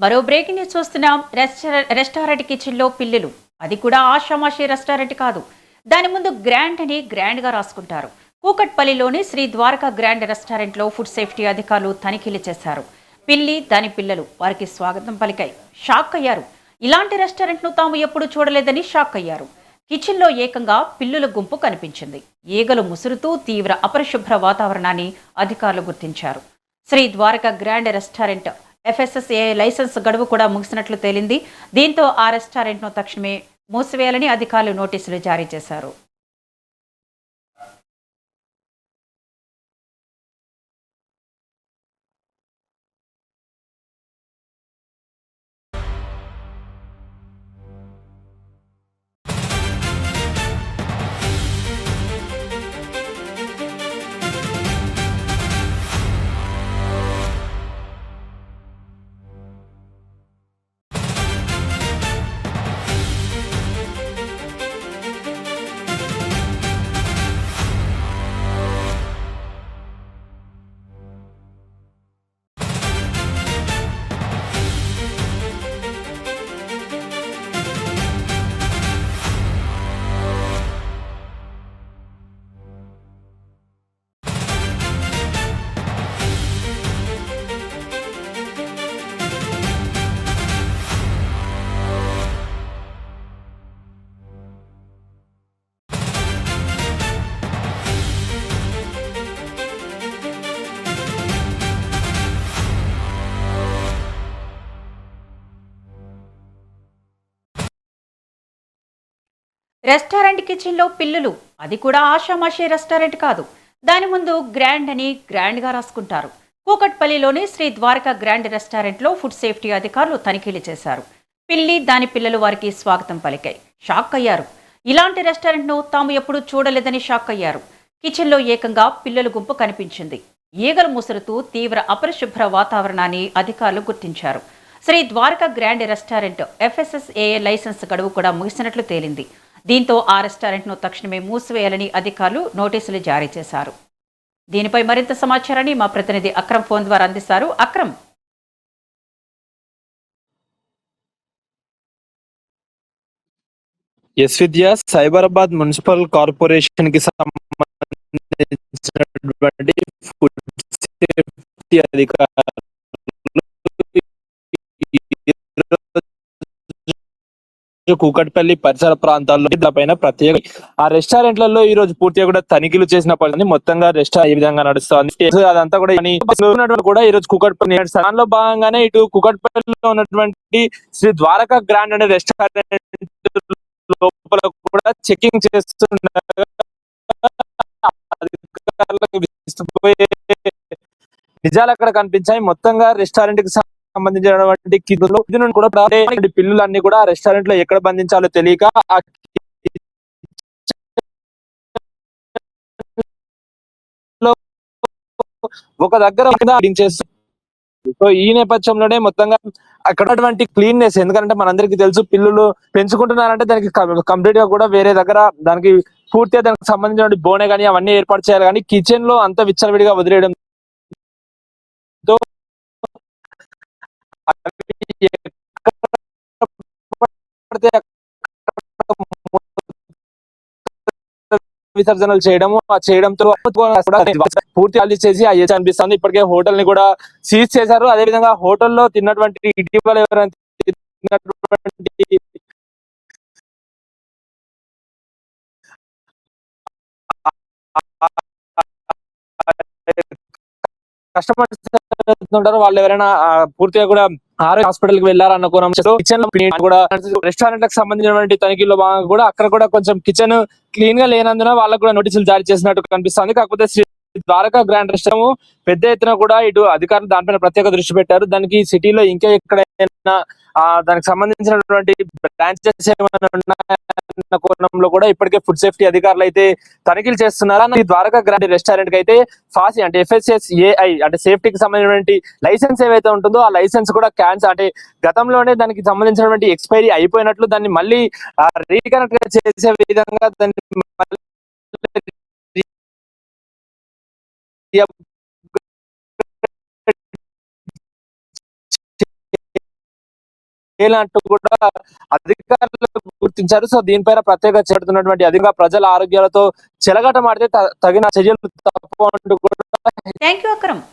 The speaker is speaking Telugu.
మరో బ్రేకింగ్ న్యూస్ చూస్తున్నాం. రెస్టారెంట్ కిచెన్ లో పిల్లులు, అది కూడా ఆషామాషి రెస్టారెంట్ కాదు. దాని ముందు గ్రాండ్ అని గ్రాండ్ గా రాసుకుంటారు. కూకట్పల్లిలోని శ్రీ ద్వారకా గ్రాండ్ రెస్టారెంట్ లో ఫుడ్ సేఫ్టీ అధికారులు తనిఖీలు చేశారు. పిల్లి దాని పిల్లలు వారికి స్వాగతం పలికాయి. షాక్ అయ్యారు. ఇలాంటి రెస్టారెంట్ ను తాము ఎప్పుడూ చూడలేదని షాక్ అయ్యారు. కిచెన్ లో ఏకంగా పిల్లుల గుంపు కనిపించింది. ఈగలు ముసురుతూ తీవ్ర అపరిశుభ్ర వాతావరణాన్ని అధికారులు గుర్తించారు. Shri Dwaraka Grand Restaurant FSSA licence గడువు కూడా ముగిసినట్లు తేలింది. దీంతో ఆ రెస్టారెంట్ను తక్షణమే మూసివేయాలని అధికారులు నోటీసులు జారీ చేశారు. రెస్టారెంట్ కిచెన్ లో పిల్లులు, అది కూడా ఆషామాషి రెస్టారెంట్ కాదు. దాని ముందు గ్రాండ్ అని గ్రాండ్ గా రాసుకుంటారు. కూకట్పల్లిలోని శ్రీ ద్వారకా గ్రాండ్ రెస్టారెంట్ లో ఫుడ్ సేఫ్టీ అధికారులు తనిఖీలు చేశారు. పిల్లి దాని పిల్లలు వారికి స్వాగతం పలికాయి. షాక్ అయ్యారు. ఇలాంటి రెస్టారెంట్ ను తాము ఎప్పుడూ చూడలేదని షాక్ అయ్యారు. కిచెన్ లో ఏకంగా పిల్లల గుంపు కనిపించింది. ఈగలు ముసురుతూ తీవ్ర అపరిశుభ్ర వాతావరణాన్ని అధికారులు గుర్తించారు. Shri Dwaraka Grand Restaurant FSSA licence గడువు కూడా ముగిసినట్లు తేలింది. దీంతో ఆ రెస్టారెంట్ను తక్షణమే మూసివేయాలని అధికారులు నోటీసులు జారీ చేశారు. దీనిపై మరింత సమాచారాన్ని మా ప్రతినిధి అక్రమ్ ఫోన్ ద్వారా అందిస్తారు. అక్రమ్. ఎస్ విద్య, సైబరాబాద్ మున్సిపల్ కార్పొరేషన్ కి సంబంధించినటువంటి ఫుడ్ సేఫ్టీ అధికారులు కూకట్పల్లి పరిసర ప్రాంతాల్లో పైన ప్రత్యేక ఆ రెస్టారెంట్లలో ఈ రోజు పూర్తిగా కూడా తనిఖీలు చేసిన పని మొత్తంగా రెస్టారెంట్ ఈ విధంగా నడుస్తుంది. అదంతా కూడా ఈ రోజు కూకట్పల్లి దానిలో భాగంగానే ఇటు కూకట్పల్లిలో ఉన్నటువంటి శ్రీ ద్వారకా గ్రాండ్ అనే రెస్టారెంట్ లోపల కూడా చెకింగ్ చేస్తుండగా నిజాలు అక్కడ కనిపించాయి. మొత్తంగా రెస్టారెంట్ కి సంబంధించినటువంటి కూడా పిల్లులన్నీ కూడా రెస్టారెంట్ లో ఎక్కడ బంధించాలో తెలియక ఒక దగ్గర చేస్తుంది. సో ఈ నేపథ్యంలోనే మొత్తంగా అక్కడటువంటి క్లీన్నెస్, ఎందుకంటే మనందరికీ తెలుసు పిల్లులు పెంచుకుంటున్నారంటే దానికి కంప్లీట్ గా కూడా వేరే దగ్గర దానికి పూర్తిగా దానికి సంబంధించిన బోనే కానీ అవన్నీ ఏర్పాటు చేయాలి. కానీ కిచెన్ లో అంత విచ్చలవిడిగా వదిలేయడం విసర్జనలు చేయడంతో పూర్తి ఖాళీ చేసి అనిపిస్తుంది. ఇప్పటికే హోటల్ ని కూడా సీజ్ చేశారు. అదే విధంగా హోటల్లో తిన్నటువంటి ఇటీవల ఎవరైనా తిన్నటువంటి కస్టమర్స్ ఉంటారు, వాళ్ళు ఎవరైనా పూర్తిగా కూడా ఆరోగ్య హాస్పిటల్ కి వెళ్ళారన్న కోణంలో కిచెన్ కూడా రెస్టారెంట్ లకు సంబంధించినటువంటి తనిఖీల్లో భాగంగా కూడా అక్కడ కూడా కొంచెం కిచెన్ క్లీన్ గా లేనందున వాళ్ళకు కూడా నోటీసులు జారీ చేసినట్టు కనిపిస్తుంది. కాకపోతే శ్రీ ద్వారకా గ్రాండ్ రెస్టారెంట్ పెద్ద ఎత్తున కూడా ఇటు అధికారులు దానిపైన ప్రత్యేక దృష్టి పెట్టారు. దానికి సిటీలో ఇంకా ఎక్కడైనా దానికి సంబంధించినటువంటి బ్రాంచెస్ ఏమైనా ఉన్నాయన్న కోణంలో కూడా ఇప్పటికే ఫుడ్ సేఫ్టీ అధికారులు అయితే తనిఖీలు చేస్తున్నారు. ఈ ద్వారకా గ్రాండ్ రెస్టారెంట్ కి అయితే ఫాసి అంటే ఎఫ్ఎస్ఎస్ఏఐ అంటే సేఫ్టీకి సంబంధించినటువంటి లైసెన్స్ ఏవైతే ఉంటుందో ఆ లైసెన్స్ కూడా క్యాన్సల్ అంటే గతంలోనే దానికి సంబంధించినటువంటి ఎక్స్పైరీ అయిపోయినట్లు దాన్ని మళ్ళీ రీకనెక్ట్ చేసే విధంగా దాన్ని అంటూ కూడా అధికారులు గుర్తించారు. సో దీనిపైన ప్రత్యేక చేపడుతున్నటువంటి అధిక ప్రజల ఆరోగ్యాలతో చెలగాట మాడితే తగిన చర్యలు తప్ప అంటూ కూడా థ్యాంక్ యూ అక్రమ్.